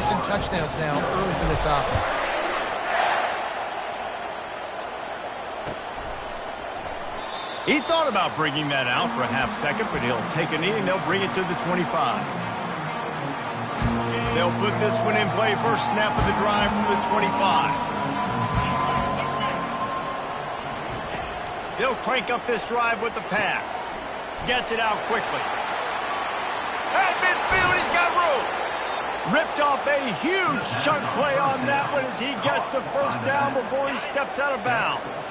passing touchdowns now early for this offense. He thought about bringing that out for a half second, but he'll take a knee and they'll bring it to the 25. They'll put this one in play. First snap of the drive from the 25. They'll crank up this drive with the pass. Gets it out quickly. At midfield, he's got room. Ripped off a huge chunk play on that one as he gets the first down before he steps out of bounds.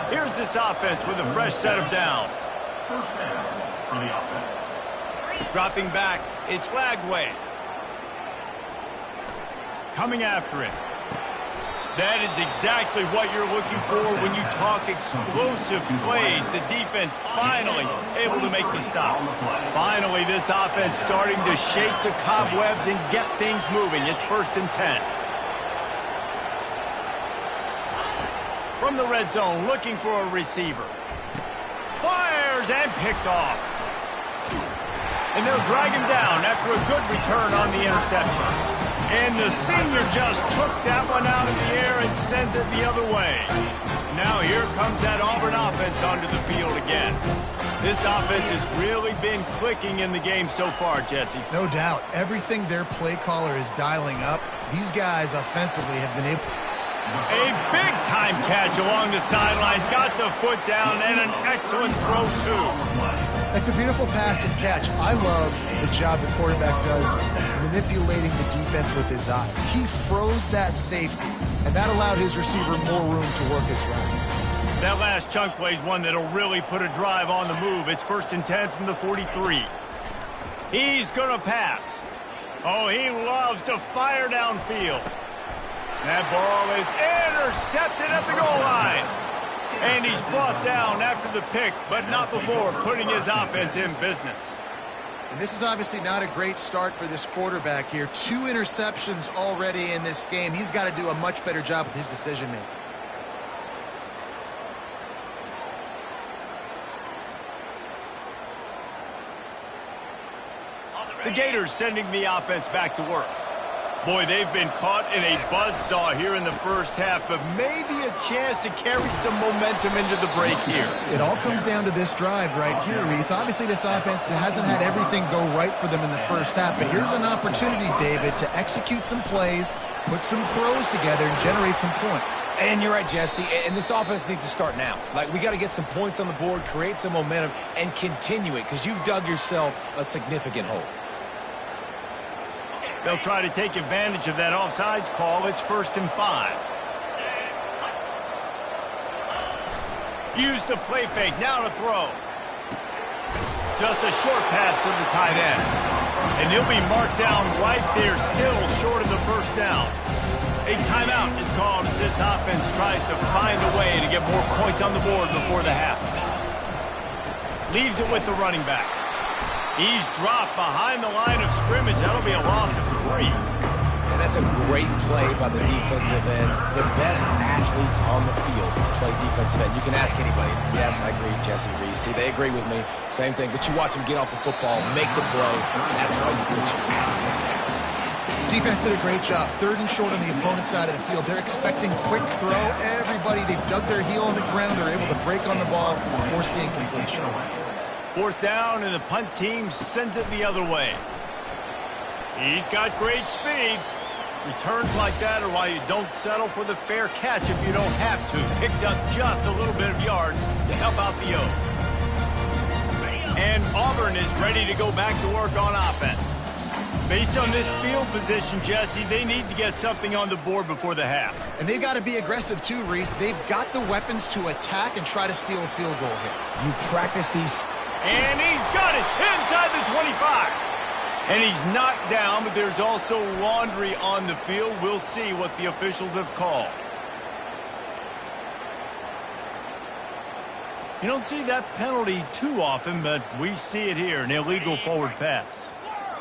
Here's this offense with a fresh set of downs. First down for the offense. Dropping back, it's Lagway. Coming after it. That is exactly what you're looking for when you talk explosive plays. The defense finally able to make the stop. Finally, this offense starting to shake the cobwebs and get things moving. It's 1st and 10. From the red zone, looking for a receiver. Fires and picked off. And they'll drag him down after a good return on the interception. And the senior just took that one out of the air and sends it the other way. Now here comes that Auburn offense onto the field again. This offense has really been clicking in the game so far, Jesse. No doubt. Everything their play caller is dialing up, these guys offensively have been able... A big-time catch along the sidelines. Got the foot down and an excellent throw, too. It's a beautiful pass and catch. I love the job the quarterback does manipulating the defense with his eyes. He froze that safety, and that allowed his receiver more room to work his route. That last chunk play is one that'll really put a drive on the move. It's 1st and 10 from the 43. He's going to pass. Oh, he loves to fire downfield. That ball is intercepted at the goal line. And he's brought down after the pick, but not before putting his offense in business. And this is obviously not a great start for this quarterback here. 2 interceptions already in this game. He's got to do a much better job with his decision-making. The Gators sending the offense back to work. Boy, they've been caught in a buzzsaw here in the first half, but maybe a chance to carry some momentum into the break here. It all comes down to this drive right here, Reese. Obviously, this offense hasn't had everything go right for them in the first half, but here's an opportunity, David, to execute some plays, put some throws together, and generate some points. And you're right, Jesse, and this offense needs to start now. Like, we got to get some points on the board, create some momentum, and continue it, because you've dug yourself a significant hole. They'll try to take advantage of that offsides call. It's 1st and 5. Use the play fake. Now to throw. Just a short pass to the tight end. And he'll be marked down right there, still short of the first down. A timeout is called as this offense tries to find a way to get more points on the board before the half. Leaves it with the running back. He's dropped behind the line of scrimmage. That'll be a loss of 3. And that's a great play by the defensive end. The best athletes on the field play defensive end. You can ask anybody. Yes, I agree, Jesse Reese. See, they agree with me. Same thing. But you watch them get off the football, make the play. That's why you put your athletes there. Defense did a great job. 3rd and short on the opponent's side of the field. They're expecting quick throw. Everybody, they dug their heel on the ground. They're able to break on the ball and force the incompletion. 4th down, and the punt team sends it the other way. He's got great speed. Returns like that are why you don't settle for the fair catch if you don't have to. Picks up just a little bit of yards to help out the O. And Auburn is ready to go back to work on offense. Based on this field position, Jesse, they need to get something on the board before the half. And they've got to be aggressive too, Reese. They've got the weapons to attack and try to steal a field goal here. You practice these... And he's got it inside the 25. And he's knocked down, but there's also laundry on the field. We'll see what the officials have called. You don't see that penalty too often, but we see it here, an illegal forward pass.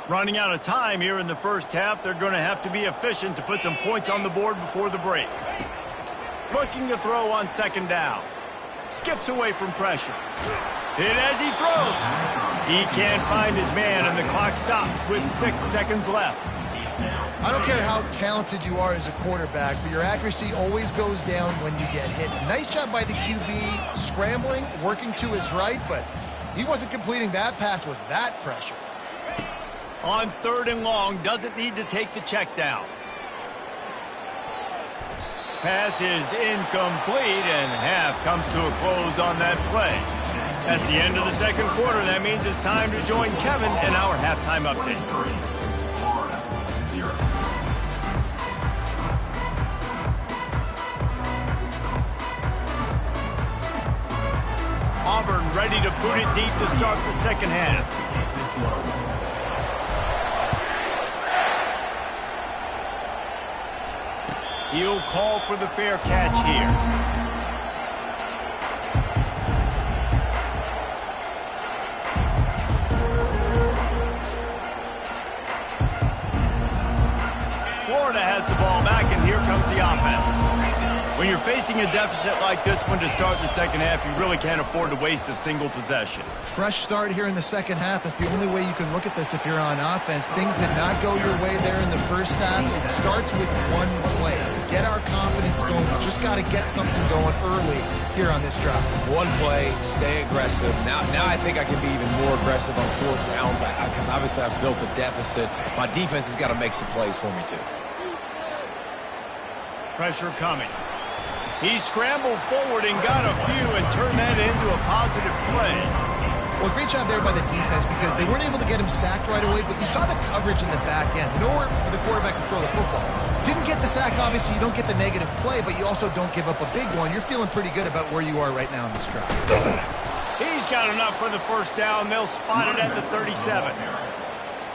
Running out of time here in the first half, they're going to have to be efficient to put some points on the board before the break. Looking to throw on 2nd down. Skips away from pressure. Hit as he throws. He can't find his man, and the clock stops with 6 seconds left. I don't care how talented you are as a quarterback, but your accuracy always goes down when you get hit. Nice job by the QB scrambling, working to his right, but he wasn't completing that pass with that pressure. On 3rd and long, doesn't need to take the check down. Pass is incomplete, and half comes to a close on that play. That's the end of the 2nd quarter. That means it's time to join Kevin in our halftime update. Auburn ready to boot it deep to start the 2nd half. He'll call for the fair catch here. Florida has the ball back, and here comes the offense. When you're facing a deficit like this one to start the 2nd half, you really can't afford to waste a single possession. Fresh start here in the 2nd half. That's the only way you can look at this if you're on offense. Things did not go your way there in the 1st half. It starts with one play. To get our confidence going, we just got to get something going early here on this drive. One play, stay aggressive. Now I think I can be even more aggressive on 4th downs because obviously I've built a deficit. My defense has got to make some plays for me too. Pressure coming. He scrambled forward and got a few and turned that into a positive play. Well, great job there by the defense because they weren't able to get him sacked right away, but you saw the coverage in the back end. Nowhere for the quarterback to throw the football. Didn't get the sack, obviously. You don't get the negative play, but you also don't give up a big one. You're feeling pretty good about where you are right now in this drive. He's got enough for the 1st down. They'll spot it at the 37.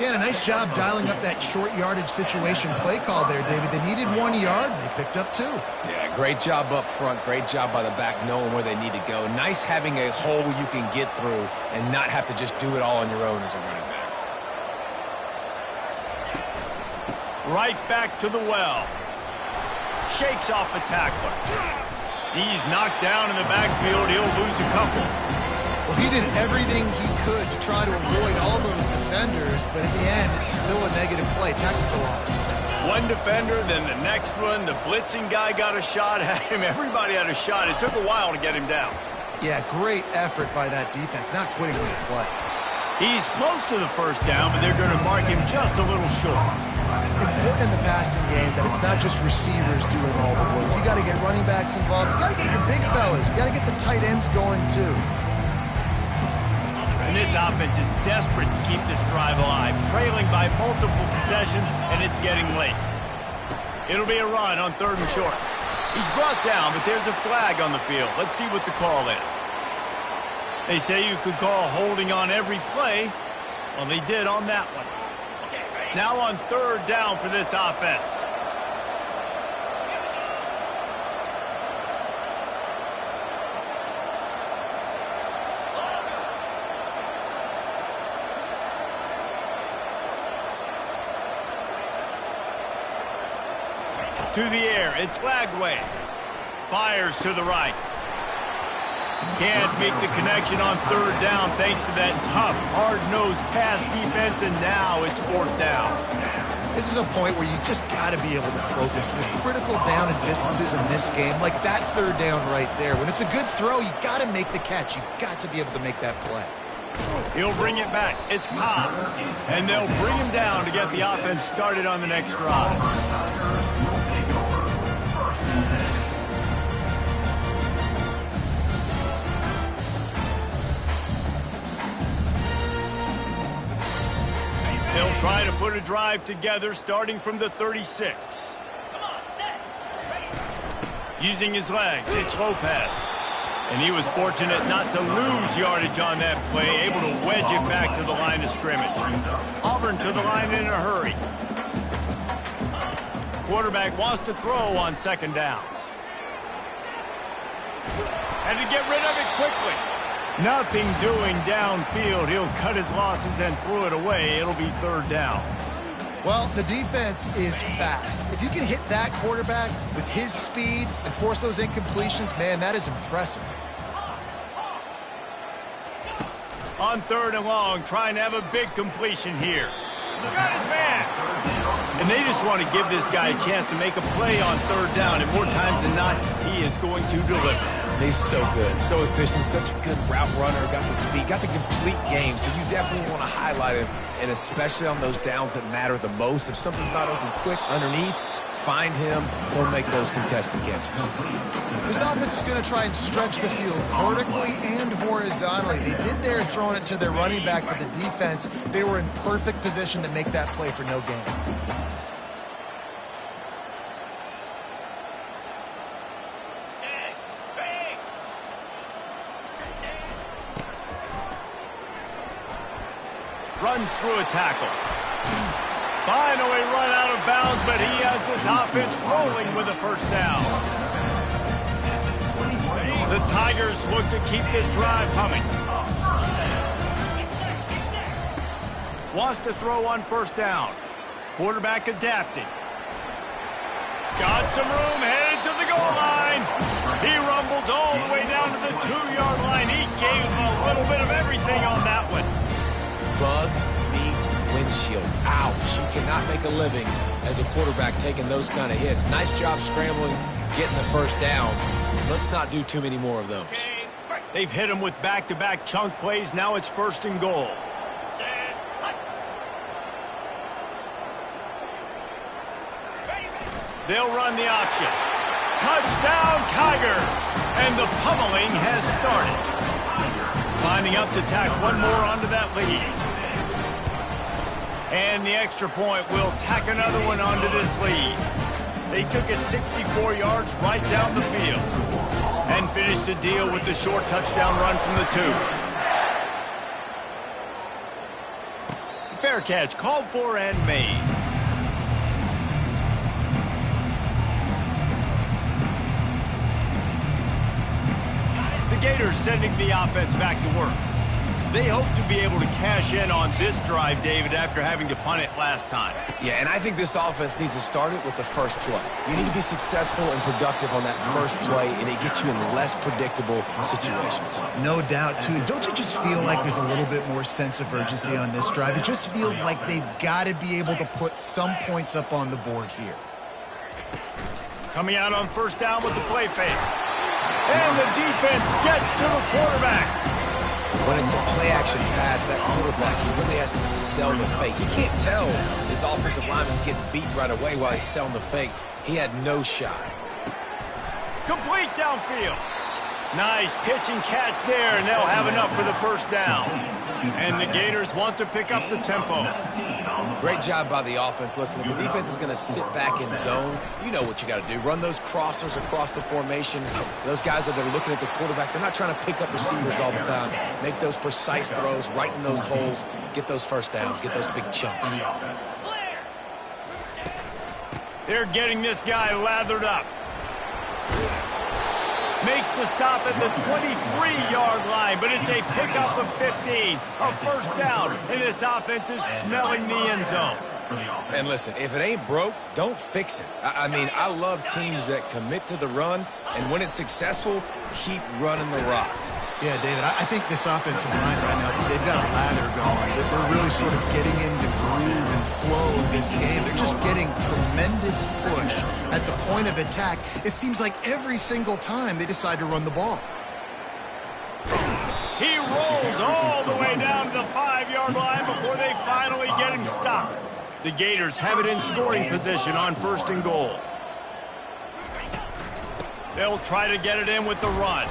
Yeah, and a nice job dialing up that short yardage situation play call there, David. They needed 1 yard, and they picked up 2. Yeah, great job up front. Great job by the back knowing where they need to go. Nice having a hole you can get through and not have to just do it all on your own as a running back. Right back to the well. Shakes off a tackler. He's knocked down in the backfield. He'll lose a couple. Well, he did everything he could to try to avoid all those defenders, but in the end, it's still a negative play. Tackle for loss. One defender, then the next one. The blitzing guy got a shot at him. Everybody had a shot. It took a while to get him down. Yeah, great effort by that defense, not quitting on the play. He's close to the 1st down, but they're going to mark him just a little short. Important in the passing game that it's not just receivers doing all the work. You got to get running backs involved. You got to get your big fellas. You got to get the tight ends going, too. And this offense is desperate to keep this drive alive, trailing by multiple possessions, and it's getting late. It'll be a run on 3rd and short. He's brought down, but there's a flag on the field. Let's see what the call is. They say you could call holding on every play. Well, they did on that one. Now on 3rd down for this offense. To the air, it's Flagway. Fires to the right. Can't make the connection on 3rd down thanks to that tough, hard-nosed pass defense, and now it's 4th down. This is a point where you just got to be able to focus. The critical down and distances in this game, like that 3rd down right there. When it's a good throw, you got to make the catch. You got to be able to make that play. He'll bring it back. It's Cobb. And they'll bring him down to get the offense started on the next drive. They'll try to put a drive together starting from the 36. Using his legs, it's Lopez. And he was fortunate not to lose yardage on that play, able to wedge it back to the line of scrimmage. Auburn to the line in a hurry. Quarterback wants to throw on 2nd down. And to get rid of it quickly. Nothing doing downfield. He'll cut his losses and throw it away. It'll be 3rd down. Well, the defense is fast. If you can hit that quarterback with his speed and force those incompletions, man, that is impressive. On 3rd and long, trying to have a big completion here. Got his man. And they just want to give this guy a chance to make a play on third down, and more times than not, he is going to deliver. He's so good, so efficient, such a good route runner, got the speed, got the complete game, so you definitely want to highlight him, and especially on those downs that matter the most. If something's not open quick underneath, find him, he'll make those contested catches. This offense is going to try and stretch the field vertically and horizontally. They did there throwing it to their running back, but the defense, they were in perfect position to make that play for no gain. Runs through a tackle. Finally run out of bounds, but he has this offense rolling with a first down. The Tigers look to keep this drive humming. Wants to throw on first down. Quarterback adapting. Got some room, headed to the goal line. He rumbles all the way down to the 2-yard line. He gave him a little bit of everything on that one. Bug meet windshield. Ouch. You cannot make a living as a quarterback taking those kind of hits. Nice job scrambling, getting the first down. Let's not do too many more of those. They've hit him with back-to-back chunk plays. Now it's first and goal. They'll run the option. Touchdown, Tigers! And the pummeling has started. Lining up to tack one more onto that lead. And the extra point will tack another one onto this lead. They took it 64 yards right down the field. And finished the deal with the short touchdown run from the 2. Fair catch, called for and made. The Gators sending the offense back to work. They hope to be able to cash in on this drive, David, after having to punt it last time. Yeah, and I think this offense needs to start it with the first play. You need to be successful and productive on that first play, and it gets you in less predictable situations. No doubt, too. Don't you just feel like there's a little bit more sense of urgency on this drive? It just feels like they've got to be able to put some points up on the board here. Coming out on first down with the play fake. And the defense gets to the quarterback. When it's a play-action pass, that quarterback, he really has to sell the fake. He can't tell his offensive lineman's getting beat right away while he's selling the fake. He had no shot. Complete downfield. Nice pitch and catch there, and they'll have enough for the first down. And the Gators want to pick up the tempo. Great job by the offense. Listen, if the defense is going to sit back in zone, you know what you got to do. Run those crossers across the formation. Those guys that are looking at the quarterback, they're not trying to pick up receivers all the time. Make those precise throws right in those holes. Get those first downs. Get those big chunks. They're getting this guy lathered up. Makes the stop at the 23-yard line, but it's a pickup of 15, a first down, and this offense is smelling the end zone. And listen, if it ain't broke, don't fix it. I mean, I love teams that commit to the run, and when it's successful, keep running the rock. Yeah, David, I think this offensive line right now, they've got a lather going. They're really sort of getting in the groove and flow of this game. They're just getting tremendous push at the point of attack. It seems like every single time they decide to run the ball. He rolls all the way down to the 5-yard line before they finally get him stopped. The Gators have it in scoring position on first and goal. They'll try to get it in with the run.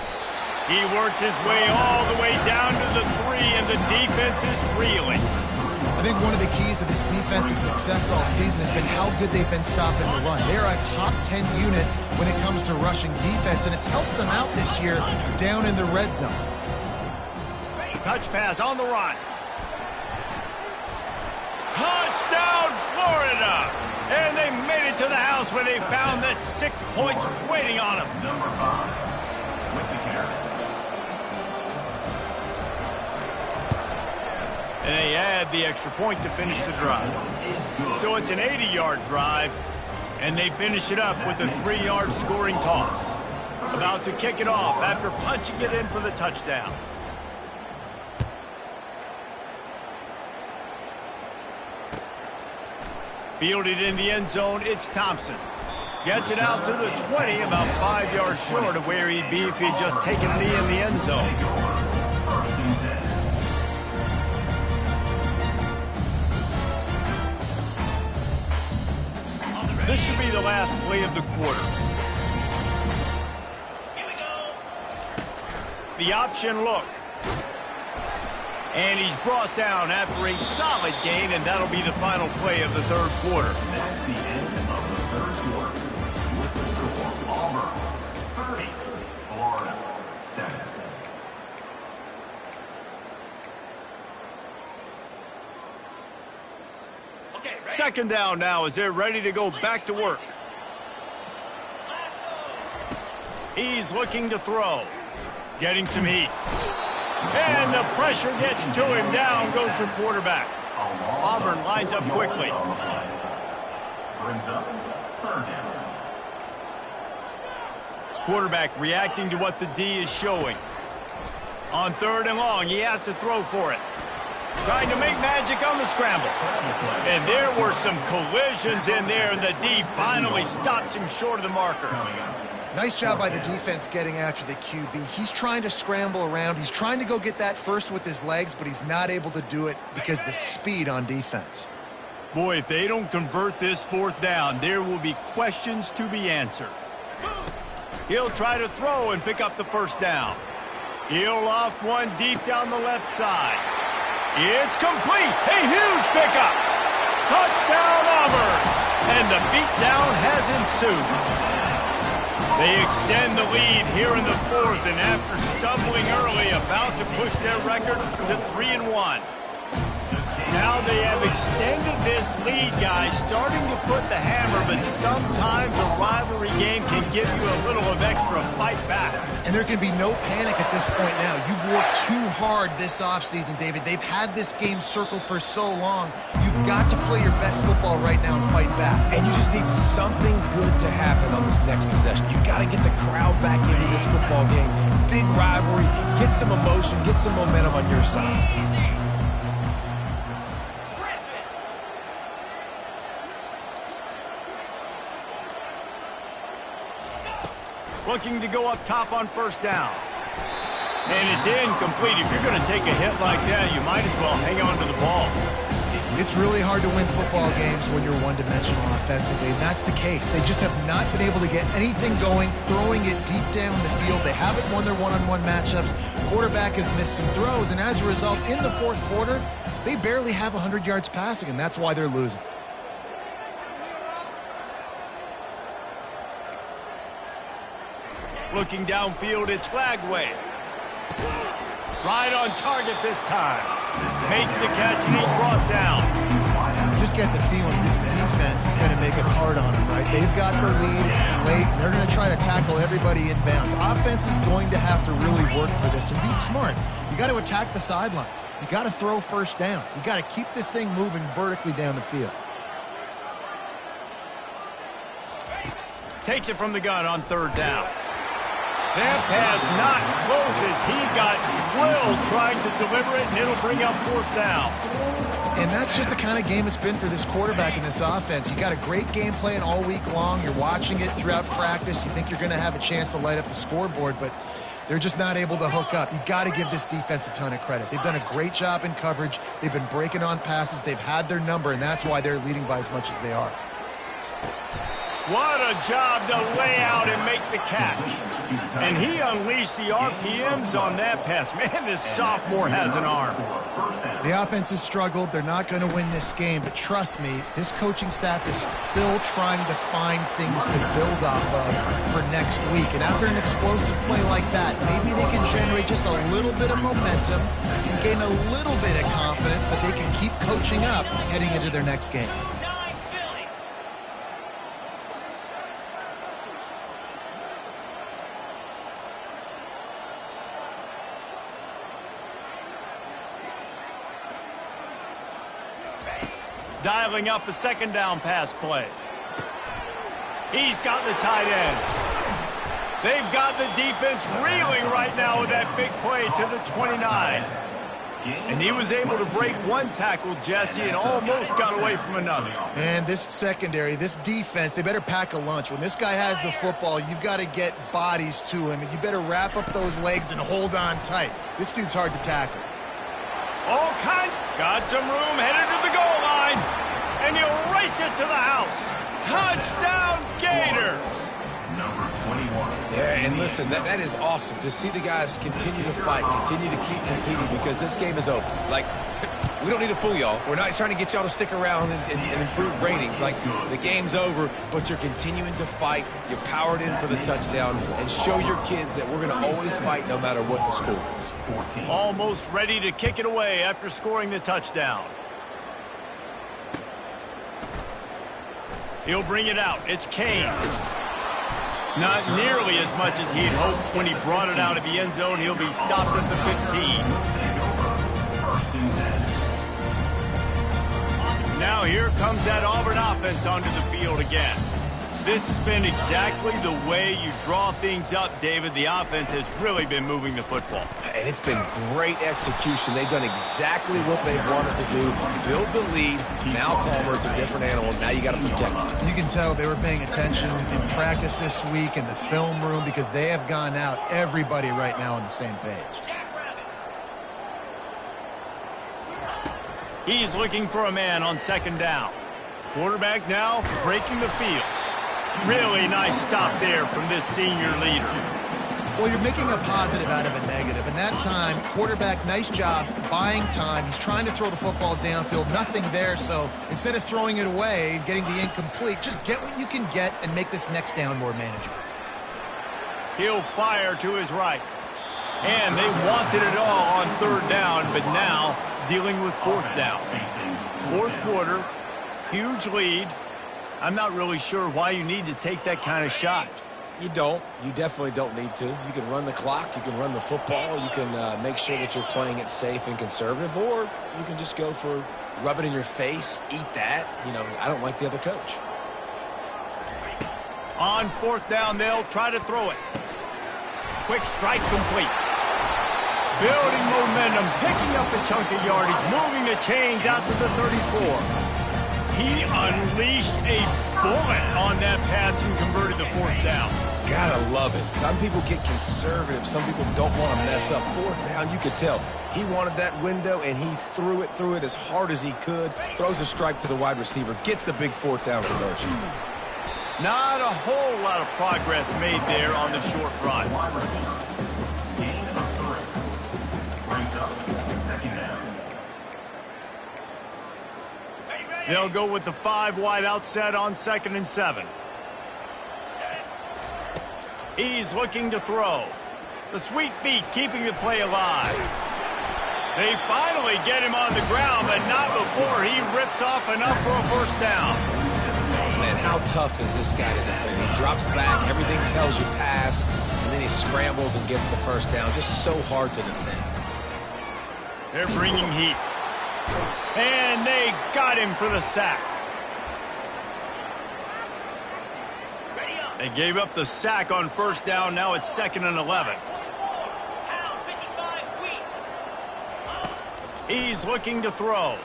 He works his way all the way down to the 3, and the defense is reeling. I think one of the keys to this defense's success all season has been how good they've been stopping the run. They're a top 10 unit when it comes to rushing defense, and it's helped them out this year down in the red zone. Touch pass on the run. Touchdown, Florida! And they made it to the house where they found that 6 points waiting on them. Number 5, Whittaker. And they add the extra point to finish the drive. So it's an 80-yard drive, and they finish it up with a 3-yard scoring toss. About to kick it off after punching it in for the touchdown. Fielded in the end zone, it's Thompson. Gets it out to the 20, about 5 yards short of where he'd be if he'd just taken a knee in the end zone. This should be the last play of the quarter. Here we go. The option look. And he's brought down after a solid gain, and that'll be the final play of the third quarter. That's the end of the third quarter. With the score, Auburn 30, Florida 7. Okay, ready? Second down now as they're ready to go back to work. He's looking to throw. Getting some heat. And the pressure gets to him. Down goes the quarterback. Auburn lines up quickly. Brings up third down. Quarterback reacting to what the D is showing. On third and long, he has to throw for it. Trying to make magic on the scramble. And there were some collisions in there, and the D finally stops him short of the marker. Nice job by the defense getting after the QB. He's trying to scramble around. He's trying to go get that first with his legs, but he's not able to do it because of the speed on defense. Boy, if they don't convert this fourth down, there will be questions to be answered. He'll try to throw and pick up the first down. He'll loft one deep down the left side. It's complete. A huge pickup. Touchdown, Auburn. And the beatdown has ensued. They extend the lead here in the fourth, and after stumbling early, about to push their record to 3-1. Now they have extended this lead, guys, starting to put the hammer, but sometimes a rivalry game can give you a little of extra fight back. And there can be no panic at this point now. You worked too hard this offseason, David. They've had this game circled for so long. You've got to play your best football right now and fight back. And you just need something good to happen on this next possession. You got to get the crowd back into this football game. Big rivalry. Get some emotion. Get some momentum on your side. Looking to go up top on first down. And it's incomplete. If you're going to take a hit like that, you might as well hang on to the ball. It's really hard to win football games when you're one-dimensional offensively, and that's the case. They just have not been able to get anything going, throwing it deep down the field. They haven't won their one-on-one matchups. Quarterback has missed some throws, and as a result, in the fourth quarter, they barely have 100 yards passing, and that's why they're losing. Looking downfield, it's Flagway. Right on target this time. Makes the catch, and he's brought down. You just get the feeling this defense is going to make it hard on them, right? They've got the lead, it's late, and they're going to try to tackle everybody in bounds. Offense is going to have to really work for this and be smart. You got to attack the sidelines. You got to throw first downs. You got to keep this thing moving vertically down the field. Takes it from the gun on third down. That pass not close as he got drilled trying to deliver it, and it'll bring up fourth down. And that's just the kind of game it's been for this quarterback in this offense. You got a great game plan all week long. You're watching it throughout practice. You think you're going to have a chance to light up the scoreboard, but they're just not able to hook up. You got to give this defense a ton of credit. They've done a great job in coverage. They've been breaking on passes. They've had their number, and that's why they're leading by as much as they are. What a job to lay out and make the catch. And he unleashed the RPMs on that pass. Man, this sophomore has an arm. The offense has struggled. They're not going to win this game, but trust me, this coaching staff is still trying to find things to build off of for next week. And after an explosive play like that, maybe they can generate just a little bit of momentum and gain a little bit of confidence that they can keep coaching up heading into their next game. Dialing up a second down pass play. He's got the tight end. They've got the defense reeling right now with that big play to the 29. And he was able to break one tackle, Jesse, and almost got away from another. And this secondary, this defense, they better pack a lunch. When this guy has the football, you've got to get bodies to him, and you better wrap up those legs and hold on tight. This dude's hard to tackle. Got some room, headed to the goal line, and he'll race it to the house. Touchdown, Gators! Number 21. Yeah, and listen, that is awesome to see the guys continue to fight, continue to keep competing, because this game is over. Like, we don't need to fool y'all. We're not trying to get y'all to stick around and improve ratings. Like, the game's over, but you're continuing to fight. You powered in for the touchdown, and show your kids that we're going to always fight no matter what the score is. 14. Almost ready to kick it away after scoring the touchdown. He'll bring it out. It's Kane. Not nearly as much as he'd hoped when he brought it out of the end zone. He'll be stopped at the 15. First and 10. Now here comes that Auburn offense onto the field again. This has been exactly the way you draw things up, David. The offense has really been moving the football. And it's been great execution. They've done exactly what they wanted to do. Build the lead. Now Palmer's a different animal. Now you got to protect him. You can tell they were paying attention in practice this week in the film room, because they have gone out, everybody right now on the same page. He's looking for a man on second down. Quarterback now breaking the field. Really nice stop there from this senior leader. Well, you're making a positive out of a negative. And that time, quarterback, nice job buying time. He's trying to throw the football downfield. Nothing there. So instead of throwing it away, getting the incomplete, just get what you can get and make this next down more manageable. He'll fire to his right. And they wanted it all on third down, but now dealing with fourth down. Fourth quarter, huge lead. I'm not really sure why you need to take that kind of shot. You don't. You definitely don't need to. You can run the clock. You can run the football. You can make sure that you're playing it safe and conservative, or you can just go for rub it in your face, eat that. You know, I don't like the other coach. On fourth down, they'll try to throw it. Quick strike complete. Building momentum, picking up a chunk of yardage, moving the chains out to the 34. He unleashed a bullet on that pass and converted the fourth down. Gotta love it. Some people get conservative. Some people don't want to mess up. Fourth down, you could tell. He wanted that window, and he threw it as hard as he could. Throws a strike to the wide receiver. Gets the big fourth down conversion. Not a whole lot of progress made there on the short run. Gain of 3. Brings up second down. They'll go with the 5 wide out set on 2nd and 7. He's looking to throw. The sweet feet keeping the play alive. They finally get him on the ground, but not before he rips off enough for a first down. Man, how tough is this guy to defend? He drops back, everything tells you pass, and then he scrambles and gets the first down. Just so hard to defend. They're bringing heat. And they got him for the sack. They gave up the sack on first down. Now it's 2nd and 11. He's looking to throw.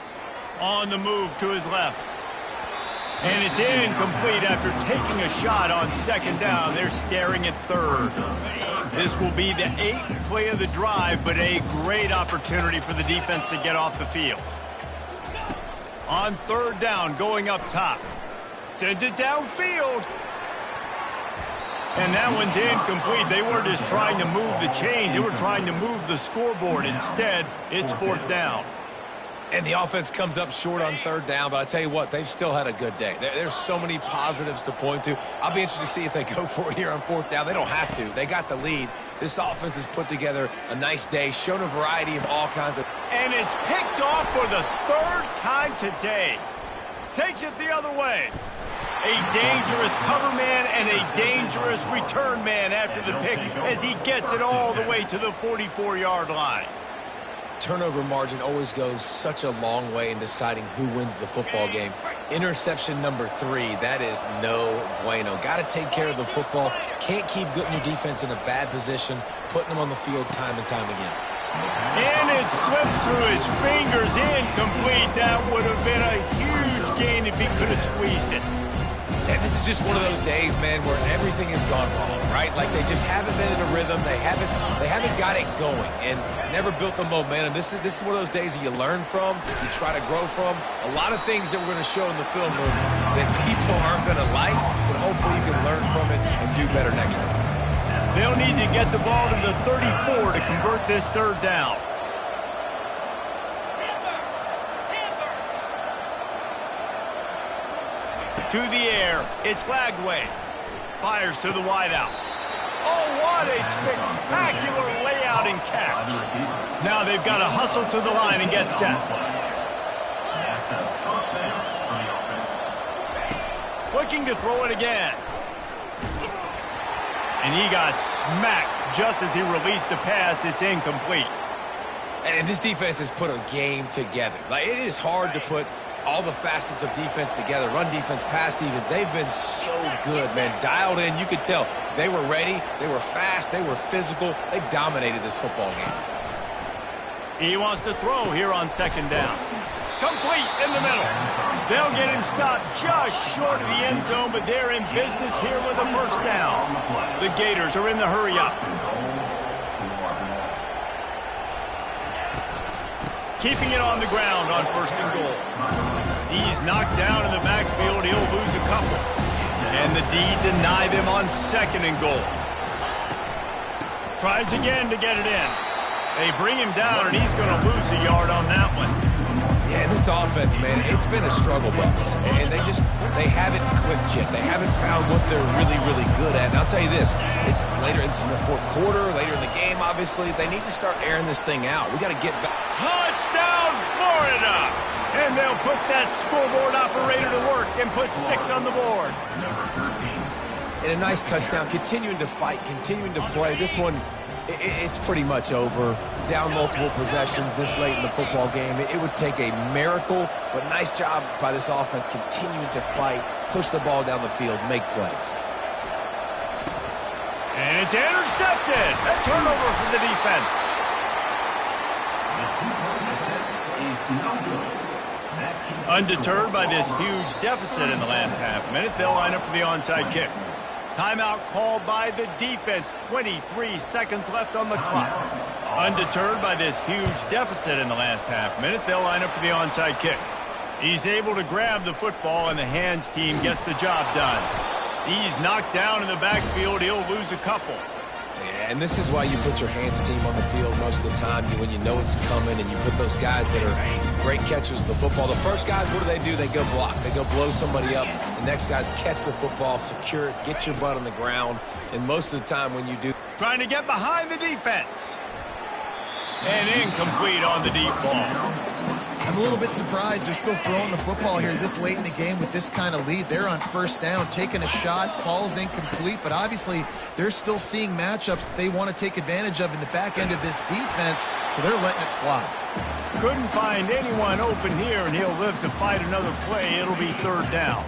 On the move to his left. And it's incomplete after taking a shot on 2nd down. They're staring at 3rd. This will be the 8th play of the drive, but a great opportunity for the defense to get off the field. On 3rd down, going up top. Sends it downfield. And that one's incomplete. They weren't just trying to move the chains. They were trying to move the scoreboard. Instead, it's 4th down. And the offense comes up short on 3rd down, but I tell you what, they've still had a good day. There's so many positives to point to. I'll be interested to see if they go for it here on 4th down. They don't have to. They got the lead. This offense has put together a nice day, shown a variety of all kinds of... And it's picked off for the 3rd time today. Takes it the other way. A dangerous cover man and a dangerous return man after the pick as he gets it all the way to the 44-yard line. Turnover margin always goes such a long way in deciding who wins the football game. Interception number 3, that is no bueno. Got to take care of the football. Can't keep getting your defense in a bad position, putting them on the field time and time again. And it slips through his fingers, incomplete. That would have been a huge gain if he could have squeezed it. And this is just one of those days, man, where everything has gone wrong, right? Like they just haven't been in a rhythm. They haven't got it going and never built the momentum. This is one of those days that you learn from, you try to grow from. A lot of things that we're going to show in the film room that people aren't going to like, but hopefully you can learn from it and do better next time. They'll need to get the ball to the 34 to convert this third down. To the air, it's Lagway. Fires to the wideout. Oh, what a spectacular layout and catch. Now they've got to hustle to the line and get set. Looking to throw it again. And he got smacked just as he released the pass. It's incomplete. And this defense has put a game together. Like, it is hard to put all the facets of defense together. Run defense, pass defense. They've been so good, man. Dialed in. You could tell they were ready. They were fast. They were physical. They dominated this football game. He wants to throw here on second down. Complete in the middle. They'll get him stopped just short of the end zone, but they're in business here with a first down. The Gators are in the hurry-up. Keeping it on the ground on first and goal. He's knocked down in the backfield. He'll lose a couple. And the D deny them on second and goal. Tries again to get it in. They bring him down, and he's going to lose a yard on that one. Yeah, this offense, man, it's been a struggle bus. And they haven't clicked yet. They haven't found what they're really, really good at. And I'll tell you this, it's later in the fourth quarter, later in the game, obviously. They need to start airing this thing out. We got to get back. Touchdown, Florida! And they'll put that scoreboard operator to work and put 6 on the board. And a nice touchdown, continuing to fight, continuing to play. This one, it's pretty much over. Down multiple possessions this late in the football game. It would take a miracle, but nice job by this offense continuing to fight, push the ball down the field, make plays. And it's intercepted. A turnover for the defense. Undeterred by this huge deficit in the last half minute, they'll line up for the onside kick. Timeout called by the defense. 23 seconds left on the clock. Undeterred by this huge deficit in the last half minute, they'll line up for the onside kick. He's able to grab the football, and the hands team gets the job done. He's knocked down in the backfield. He'll lose a couple. Yeah, and this is why you put your hands team on the field most of the time, when you know it's coming, and you put those guys that are great catchers of the football. The first guys, what do? They go block. They go blow somebody up. The next guys catch the football, secure it, get your butt on the ground. And most of the time when you do... Trying to get behind the defense. And incomplete on the deep ball. I'm a little bit surprised they're still throwing the football here this late in the game with this kind of lead. They're on first down, taking a shot, falls incomplete, but obviously they're still seeing matchups that they want to take advantage of in the back end of this defense, so they're letting it fly. Couldn't find anyone open here, and he'll live to fight another play. It'll be third down.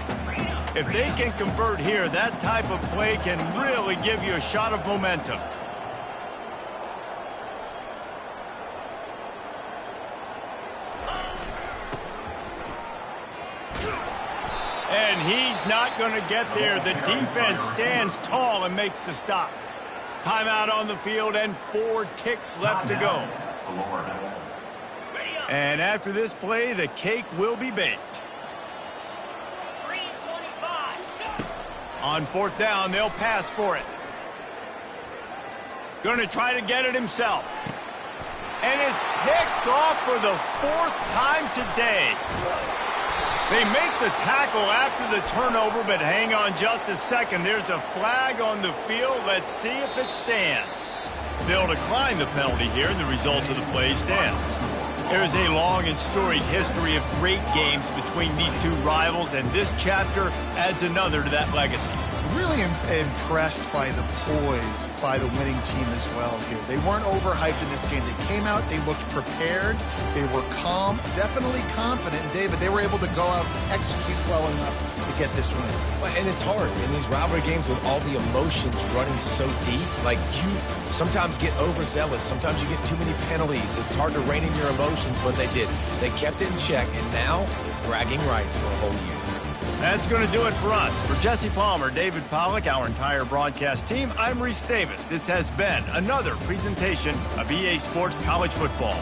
If they can convert here, that type of play can really give you a shot of momentum. And he's not going to get there. The defense stands tall and makes the stop. Timeout on the field and 4 ticks left to go. And after this play, the cake will be baked. On fourth down, they'll pass for it. Going to try to get it himself. And it's picked off for the 4th time today. They make the tackle after the turnover, but hang on just a second. There's a flag on the field. Let's see if it stands. They'll decline the penalty here, and the result of the play stands. There's a long and storied history of great games between these two rivals, and this chapter adds another to that legacy. Really impressed by the poise by the winning team as well here. They weren't overhyped in this game. They came out, they looked prepared, they were calm, definitely confident. And David, they were able to go out and execute well enough to get this win. And it's hard in these rivalry games with all the emotions running so deep. Like, you sometimes get overzealous. Sometimes you get too many penalties. It's hard to rein in your emotions, but they did. They kept it in check, and now bragging rights for a whole year. That's going to do it for us. For Jesse Palmer, David Pollack, our entire broadcast team, I'm Reese Davis. This has been another presentation of EA Sports College Football.